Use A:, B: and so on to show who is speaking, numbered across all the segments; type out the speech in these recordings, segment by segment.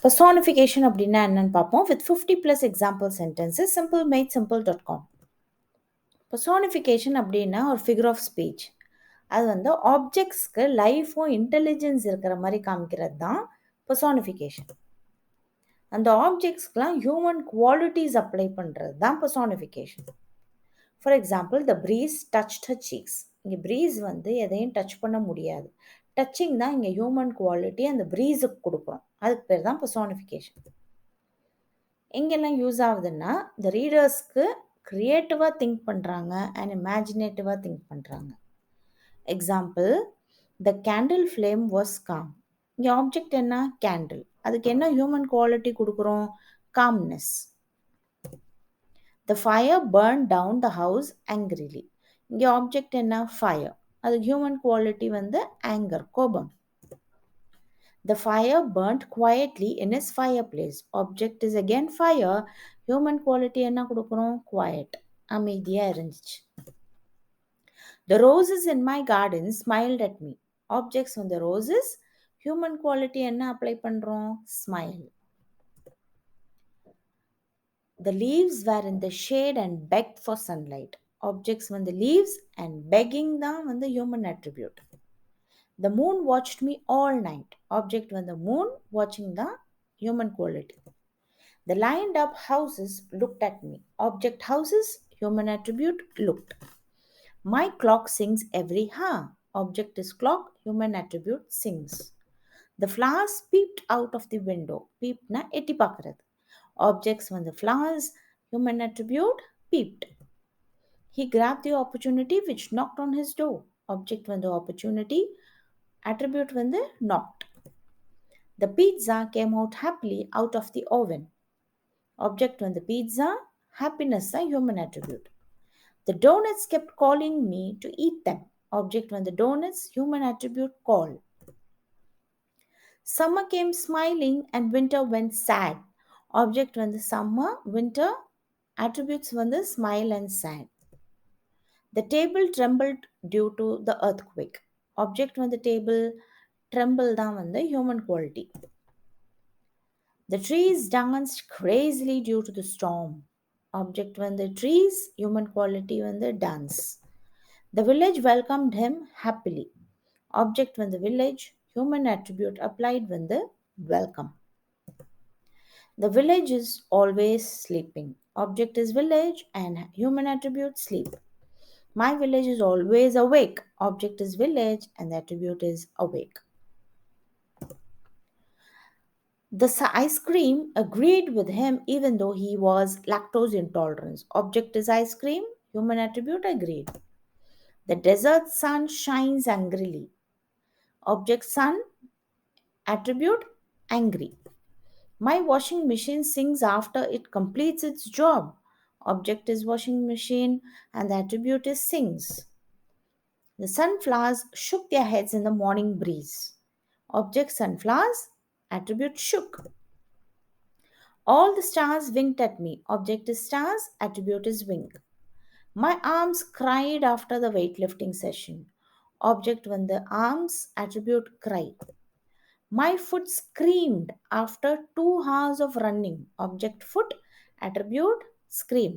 A: Personification அப்படின்னா என்னன்னு பார்ப்போம் with 50 plus example sentences simplemade simple.com. Personification அப்படின்னா ஒரு ஃபிகர் ஆஃப் ஸ்பீச். அது வந்து ஆப்ஜெக்ட்ஸ்க்கு லைஃபும் இன்டெலிஜென்ஸ் இருக்கிற மாதிரி காமிக்கிறது தான் பர்சானிஃபிகேஷன். அந்த ஆப்ஜெக்ட்ஸ்க்கெலாம் ஹியூமன் குவாலிட்டிஸ் அப்ளை பண்ணுறது தான் personification. For example the breeze touched her cheeks. இங்கே ப்ரீஸ் வந்து எதையும் டச் பண்ண முடியாது. டச்சிங் தான் இங்கே ஹியூமன் குவாலிட்டி அந்த ப்ரீஸுக்கு கொடுக்குறோம். அதுக்கு பேர் தான் பர்சானிஃபிகேஷன். எங்கெல்லாம் யூஸ் ஆகுதுன்னா இந்த ரீடர்ஸ்க்கு க்ரியேட்டிவாக திங்க் பண்ணுறாங்க அண்ட் இமேஜினேட்டிவாக திங்க் பண்ணுறாங்க. Example the candle flame was calm. இங்கே ஆப்ஜெக்ட் என்ன? கேண்டில். அதுக்கு என்ன ஹியூமன் குவாலிட்டி கொடுக்குறோம்? Calmness. The fire burn down the house angrily. இங்கே ஆப்ஜெக்ட் என்ன? ஃபயர். அதுக்கு ஹியூமன் குவாலிட்டி வந்து ஆங்கர், கோபம். The fire burnt quietly in his fireplace. Object is again fire. Human quality என்ன கொடுக்குறோம்? Quiet. அமைதியாக இருந்துச்சு. The roses in my garden smiled at me. Objects on the roses. Human quality என்ன apply பண்ணுறோம்? Smile. The leaves were in the shade and begged for sunlight. Objects வந்து leaves and begging தான் வந்து human attribute. The moon watched me all night. Object when the moon watching the human quality. The lined up houses looked at me. Object houses, human attribute, looked. My clock sings every hour. Object is clock, human attribute, sings. The flowers peeped out of the window. Peeped na eti pakkarathu. Objects when the flowers, human attribute, peeped. He grabbed the opportunity which knocked on his door. Object when the opportunity, attribute when the knocked. The pizza came out happily out of the oven. Object when the pizza, happiness a human attribute. The donuts kept calling me to eat them. Object when the donuts, human attribute, call. Summer came smiling and winter went sad. Object when the summer, winter, attributes when the smile and sad. The table trembled due to the earthquake. Object when the table, tremble தான் வந்து human quality. The trees danced crazily due to the storm. Object when the trees, human quality when the dance. The village welcomed him happily. Object when the village, human attribute applied when the welcome. The village is always sleeping. Object is village and human attribute sleep. My village is always awake. Object is village and the attribute is awake. The ice cream agreed with him even though he was lactose intolerant. Object is ice cream, human attribute agreed. The desert sun shines angrily. Object sun, attribute angry. My washing machine sings after it completes its job. Object is washing machine and the attribute is sings. The sunflowers shook their heads in the morning breeze. Object sunflowers, attribute shook. All the stars winked at me. Object is stars, attribute is wink. My arms cried after the weightlifting session. Object when the arms, attribute cry. My foot screamed after 2 hours of running. Object foot, attribute scream.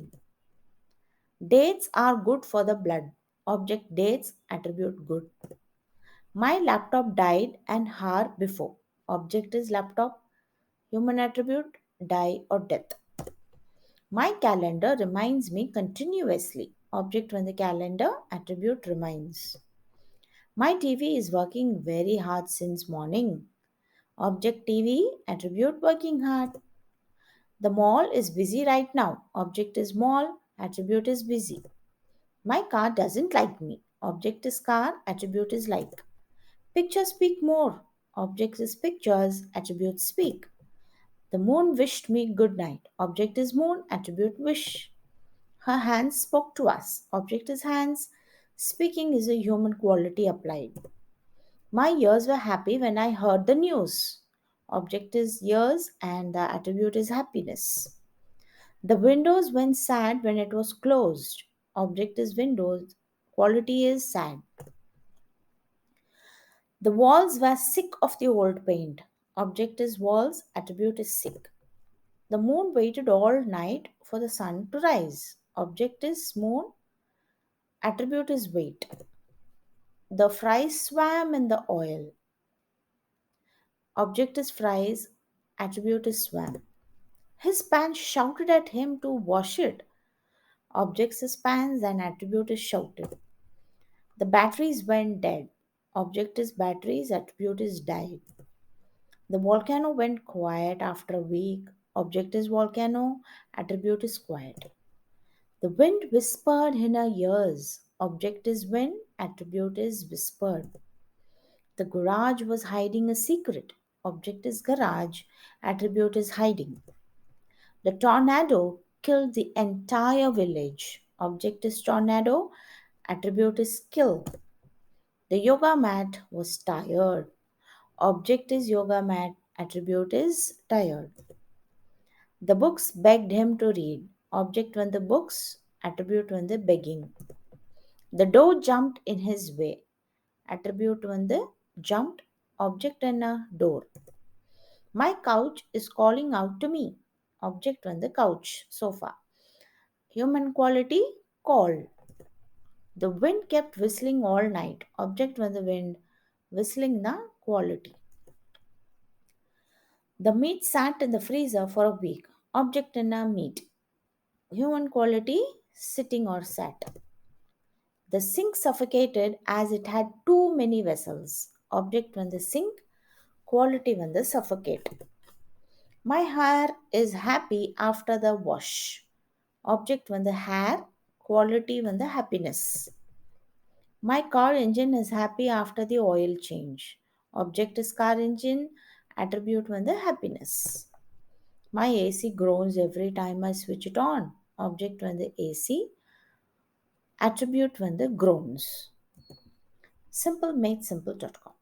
A: Dates are good for the blood. Object dates, attribute good. My laptop died an hour before. Object is laptop, human attribute, die or death. My calendar reminds me continuously. Object when the calendar, attribute reminds. My TV is working very hard since morning. Object TV, attribute working hard. The mall is busy right now. Object is mall, attribute is busy. My car doesn't like me. Object is car, attribute is like. Pictures speak more. Object is pictures, attribute speak. The moon wished me good night. Object is moon, attribute wish. Her hands spoke to us. Object is hands. Speaking is a human quality applied. My ears were happy when I heard the news. Object is ears and the attribute is happiness. The windows went sad when it was closed. Object is windows. Quality is sad. The walls were sick of the old paint. Object is walls, attribute is sink. The moon waited all night for the sun to rise. Object is moon, attribute is wait. The fries swam in the oil. Object is fries, attribute is swam. His pants shouted at him to wash it. Object is pants and attribute is shouted. The batteries went dead. Object is batteries, attribute is died. The volcano went quiet after a week. Object is volcano, attribute is quiet. The wind whispered in her ears. Object is wind, attribute is whispered. The garage was hiding a secret. Object is garage, attribute is hiding. The tornado killed the entire village. Object is tornado, attribute is kill. The yoga mat was tired. Object is yoga mat, attribute is tired. The books begged him to read. Object when the books, attribute when the begging. The door jumped in his way. Attribute when the jumped, object and a door. My couch is calling out to me. Object when the couch, sofa. Human quality, call. The wind kept whistling all night. Object when the wind, whistling the quality. The meat sat in the freezer for a week. Object in a meat. Human quality, sitting or sat. The sink suffocated as it had too many vessels. Object when the sink, quality when the suffocate. My hair is happy after the wash. Object when the hair, quality when the happiness. My car engine is happy after the oil change. Object is car engine, attribute when the happiness. My AC groans every time I switch it on. Object when the AC, attribute when the groans. Simplemade simple.com